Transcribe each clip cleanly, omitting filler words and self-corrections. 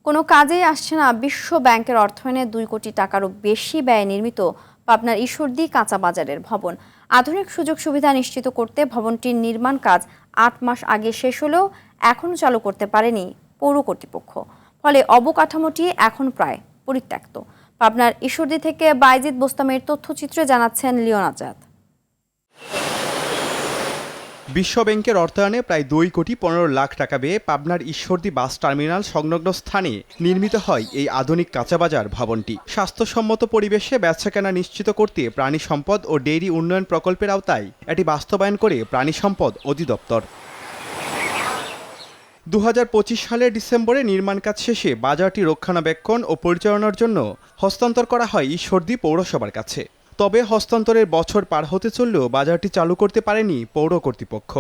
কোনো কাজেই আসছে না বিশ্ব ব্যাংকের অর্থায়নে 2 কোটি টাকারও বেশি ব্যয়ে নির্মিত পাবনার ঈশ্বরদী কাঁচা বাজারের ভবন। আধুনিক সুযোগ সুবিধা নিশ্চিত করতে ভবনটির নির্মাণ কাজ 8 মাস আগে শেষ হলেও এখনও চালু করতে পারেনি পৌর কর্তৃপক্ষ। ফলে অবকাঠামোটি এখন প্রায় পরিত্যক্ত। পাবনার ঈশ্বরদী থেকে বাইজিদ বোস্তামের তথ্যচিত্রে জানাচ্ছেন লিওন আজাদ। বিশ্ব ব্যাংকের অর্থায়নে প্রায় 2 কোটি 15 লাখ টাকা ব্যয়ে পাবনার ঈশ্বরদী বাস টার্মিনাল সংলগ্ন স্থানে নির্মিত হয় এই আধুনিক কাঁচাবাজার ভবনটি। স্বাস্থ্যসম্মত পরিবেশে বেচাকেনা নিশ্চিত করতে প্রাণী সম্পদ ও ডেইরি উন্নয়ন প্রকল্পের আওতায় এটি বাস্তবায়ন করে প্রাণী সম্পদ অধিদপ্তর। 2025 সালের ডিসেম্বরে নির্মাণ কাজ শেষে বাজারটি রক্ষণাবেক্ষণ ও পরিচালনার জন্য হস্তান্তর করা হয় ঈশ্বরদী পৌরসভার কাছে। তবে হস্তান্তরের বছর পার হতে চললেও বাজারটি চালু করতে পারেনি পৌর কর্তৃপক্ষ।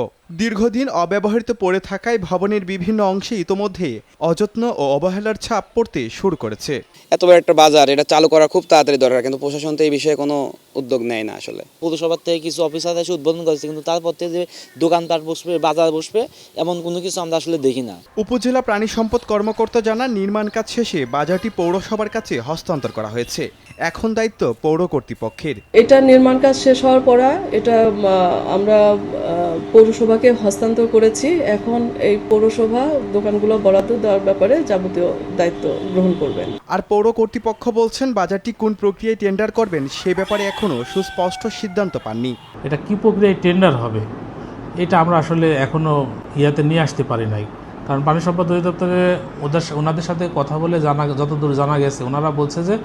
দীর্ঘদিন অব্যবহৃত পড়ে থাকায় ভবনের বিভিন্ন অংশে ইতোমধ্যে অযত্ন ও অবহেলার ছাপ পড়তে শুরু করেছে। এত বড় একটা বাজার, এটা চালু করা খুব তাড়াতাড়ি দরকার, কিন্তু প্রশাসন তো এই বিষয়ে কোনো উদ্যোগ নেয় না। আসলে পৌরসভার থেকে কিছু অফিসার এসে উদ্বোধন করেছে, কিন্তু তারপর থেকে যে দোকানপাট বসবে, বাজার বসবে, এমন কোনো কিছু আমরা আসলে দেখি না। উপজেলা প্রাণী সম্পদ কর্মকর্তা জানান, নির্মাণ কাজ শেষে বাজারটি পৌরসভার কাছে হস্তান্তর করা হয়েছে। এখন দায়িত্ব পৌর কর্তৃপক্ষের। এটা নির্মাণ কাজ শেষ হওয়ার পর এটা আমরা পৌরসভাকে হস্তান্তর করেছি। এখন এই পৌরসভা দোকানগুলো বরাদ্দ দেওয়ার ব্যাপারে যাবতীয় দায়িত্ব গ্রহণ করবেন। আর পৌর কর্তৃপক্ষ বলছেন, বাজারটি কোন প্রক্রিয়ায় টেন্ডার করবেন সে ব্যাপারে এখনো সুস্পষ্ট সিদ্ধান্ত পাননি। এটা কি প্রক্রিয়ায় টেন্ডার হবে এটা আমরা আসলে এখনো ইয়াতে নিয়ে আসতে পারি নাই। কারণ পানি সম্পদ অধিদপ্তরে ওনাদের সাথে কথা বলে যতদূর জানা গেছে, ওনারা বলছে যে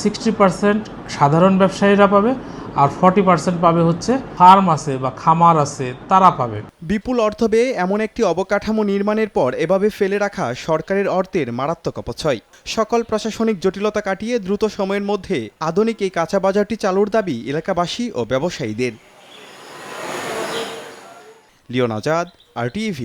60% সাধারণ ব্যবসায়ীরা পাবে আর 40% পাবে হচ্ছে ফার্ম আছে বা খামার আছে তারা পাবে। বিপুল অর্থ ব্যয়ে এমন একটি অবকাঠামো নির্মাণের পর এভাবে ফেলে রাখা সরকারের অর্থের মারাত্মক অপচয়। সকল প্রশাসনিক জটিলতা কাটিয়ে দ্রুত সময়ের মধ্যে আধুনিক এই কাঁচা বাজারটি চালুর দাবি এলাকাবাসী ও ব্যবসায়ীদের। লিওন আজাদ, RTV।